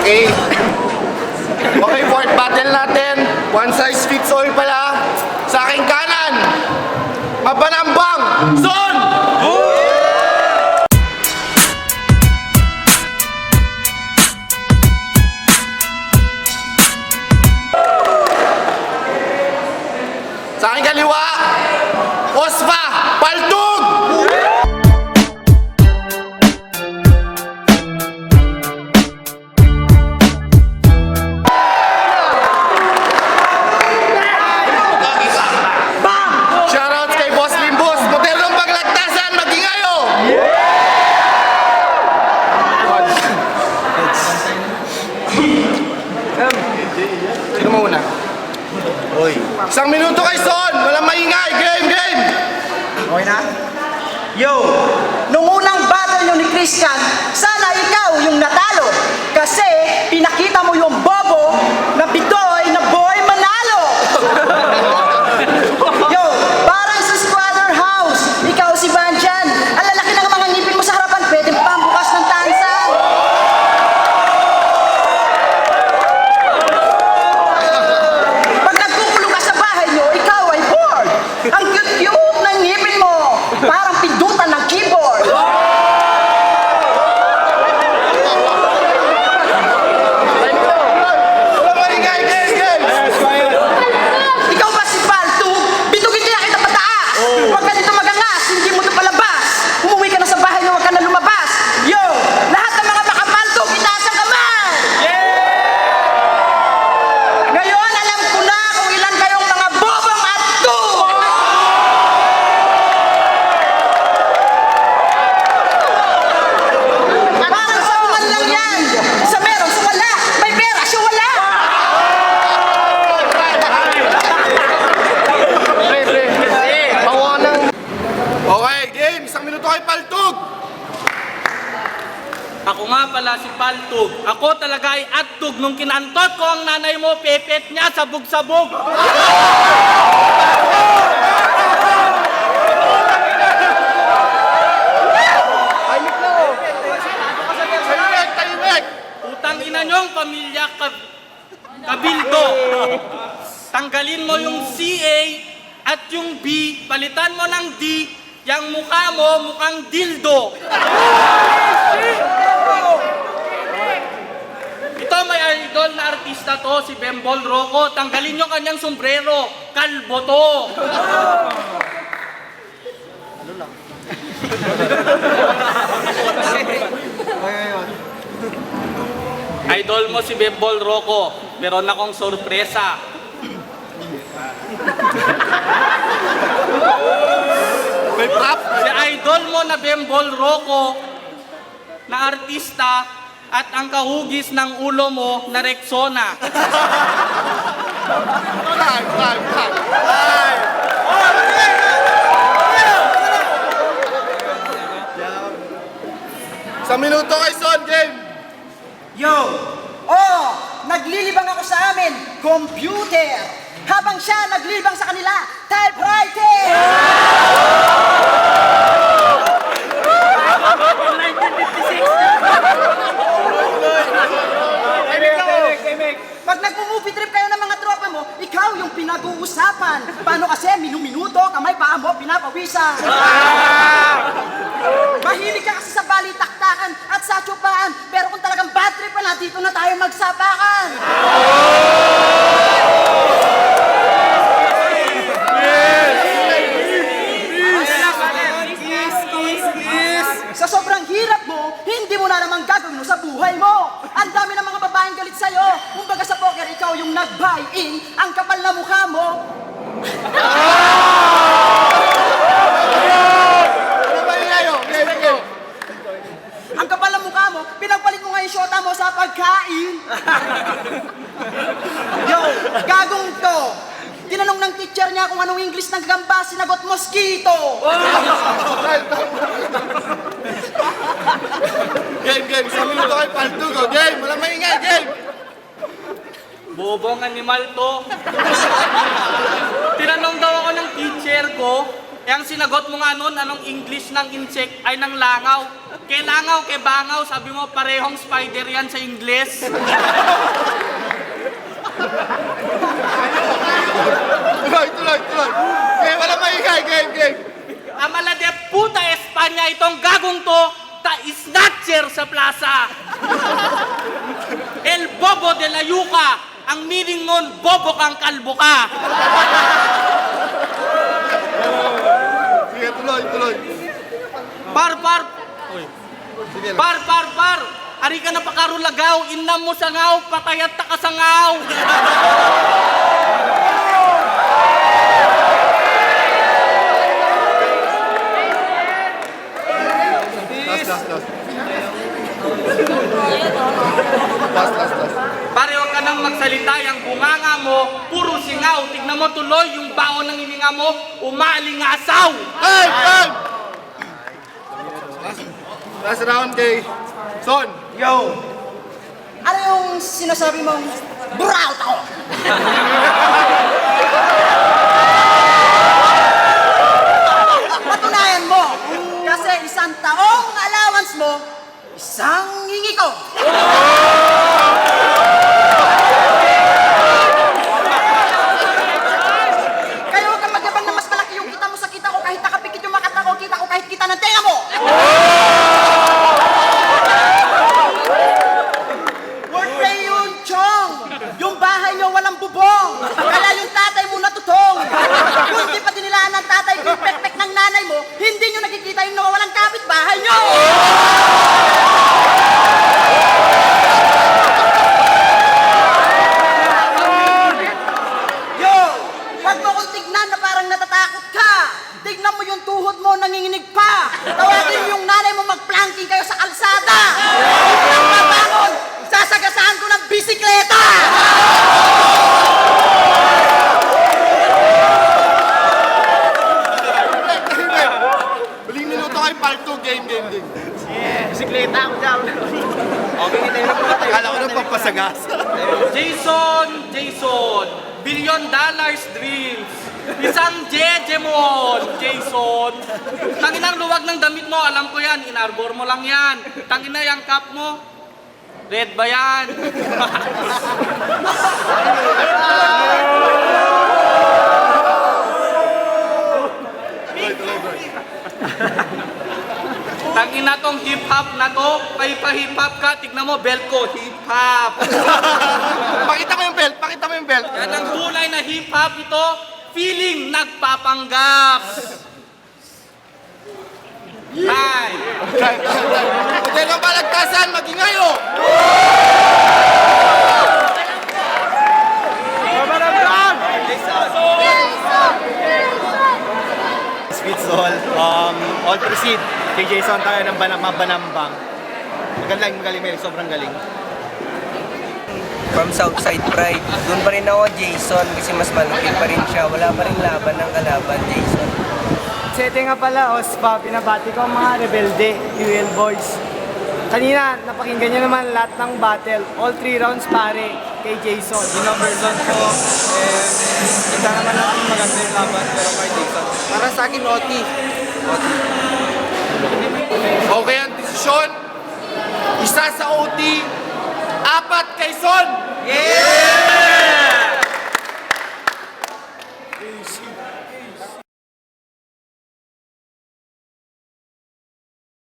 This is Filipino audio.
Okay. Okay, fourth battle natin. One size fits all pala. Sa aking kanan, Mapanambang Zon! Sa aking kaliwa, Ospa Paltug! Shoutouts kay Boss Limbos, modernong paglagtasan, mag-ingayo! Sino mauna? Isang minuto kay Son! Walang maingay! Game! Game! Okay na? Yo! Nung unang battle nyo ni Christian, sana ikaw yung natalo. Kasi pinakita mo yung bobo na Bidoy na boy manalo. Yo! Parang sa Squatter House, ikaw si Banjan. Ang lalaki ng mga ngipin mo sa harapan, pwede pambukas ng tansan. Pag nagkukulong ka sa bahay nyo, ikaw ay bored. Ang cute-cute ng ngipin mo. Parang pindutan ng keyboard. Walang maingay! Game! Game! Ikaw ba si Paltu? Bitugin kaya kita pataas. Huwag ka dito magangas, hindi mo ito palabas. Umuwi ka na sa bahay nyo, huwag ka na lumabas. Yo! Lahat ng mga makapalto, itaas ang kamay! Ngayon, alam ko na kung ilan kayong mga bobong ato! Parang saungan lang yan. Sa meron, sa wala. May pera, siya wala. Okay, game! Isang minuto kay Paltug! Ako nga pala si Paltug. Ako talaga ay attug nung kinantot ko ang nanay mo, pepet niya, sabog-sabog. Tahimik! Tahimik! Utang ina niyong pamilya kabildo. Tanggalin mo yung CA at yung B, palitan mo ng D, yung mukha mo mukhang dildo. Ito may idol na artista to, si Bembol Rocco. Tanggalin nyo kanyang sombrero, kalbo to. Idol mo si Bembol Rocco, meron akong sorpresa. May prop! Si idol mo na Bembol Rocco na artista at ang kahugis ng ulo mo na Rexona. Isang minuto kay Son! Game! Yo! Oh! Naglilibang ako sa amin, computer! Habang siya naglilibang sa kanila, typewriter! Pag nagmo-movie trip kayo ng mga tropa mo, ikaw yung pinag-uusapan. Paano kasi minuminuto, kamay paa mo, pinapawisan. Mahilig ka kasi sa balitaktakan at sa tsupaan, pero kung talagang bad trip na, dito na tayo magsapakan. Sa sobrang hirap mo, hindi mo na naman gagawin mo sa buhay mo. Ang dami ng mga babaeng galit sa'yo. Kumbaga sa poker, ikaw yung nag-buy-in, ang kapal na mukha mo. Walang maingay! Game! Game! Ang kapal na mukha mo, pinagpalit mo nga yung syota mo sa pagkain. Yo, gagong to. Tinanong ng teacher niya kung anong English ng gamba, sinagot mosquito. Game! Game! Isang minuto kay Paltug! Oh, game! Walang maingay! Game! Bobong animal to. Tinanong daw ako ng teacher ko, ang sinagot mo nga nun, anong English ng insect ay ng langaw. Kailangaw kay bangaw, sabi mo parehong spider yan sa Ingles. Tuloy. Game, wala maingay. Game. Amala de puta Espanya itong gagong to, ta snatcher sa plaza. El bobo de la yuca, ang meaning nun, bobo kang kalbo ka. Sige, tuloy. Par. Sige lang. Par. Ari ka na pakarulagaw, inam mo sangaw, patayat ta ka sangaw. Last. Pare, huwag ka nang magsalita, yung bunganga mo, puro singaw. Tignan mo tuloy, yung baon ng hininga mo, umalingasaw. Time! Last round kay Son. Yo! Ano yung sinasabi mong buraut ako? Patunayan mo! Kasi isang taong allowance mo, isang hingi ko! Kaya huwag kang magyabang na mas malaki yung kita mo sa kita ko kahit nakapikit yung makata ko, kita ko kahit kita ng tenga mo! Birthday yun, Chong! Yung bahay niyo walang bubong! Kaya yung tatay mo natutong! Kung di pa dinilaan ng tatay ko yung pekpek ng nanay mo, hindi nyo nakikita yung nawawalang kapitbahay niyo! Yo! Wag mo kong tignan na parang natatakot ka! Tignan mo yung tuhod mo, nanginginig pa! Tawagin mo yung nanay mo mag-planking kayo sa kalsada! Huwag nang mabangon! Sasagasaan ko ng bisikleta! Huling minuto kay part 2, game. Bisikleta ako dyan! Okay, kita yun ako. Akala ko nang pampasagas. Jason, $1 billion dreams. Isang Jejemon, Jason. Tanginang luwag ng damit mo, alam ko yan, inarbor mo lang yan. Tangina yung cap mo, red ba yan? Tangina tong hip-hop na to, pa-hip-hop ka, tignan mo, belt ko, hip-hop. Pakita mo yung belt. Yan ang tunay na hip-hop ito, feeling nagpapanggap. Hi! Hindi ng balagtasan, magingayo! Fits all proceed. Kay Jason tayo ng mabanambang. Magaling, sobrang galing. From Southside Pride. Doon pa rin ako, Jason, kasi mas malaki pa rin siya. Wala pa rin laban ng kalaban, Jason. Sete nga pala, OSPA, pinabati ko ang mga rebelde, UL Boys. Kanina, napakinggan nyo naman lahat ng battle. All 3 rounds pare, kay Jason. Person ko, kita naman natin maganda yung laban, pero kay Jason. Para sa akin, OT. Okay ang desisyon. Isa sa OT, 4 kay Son. Yeah!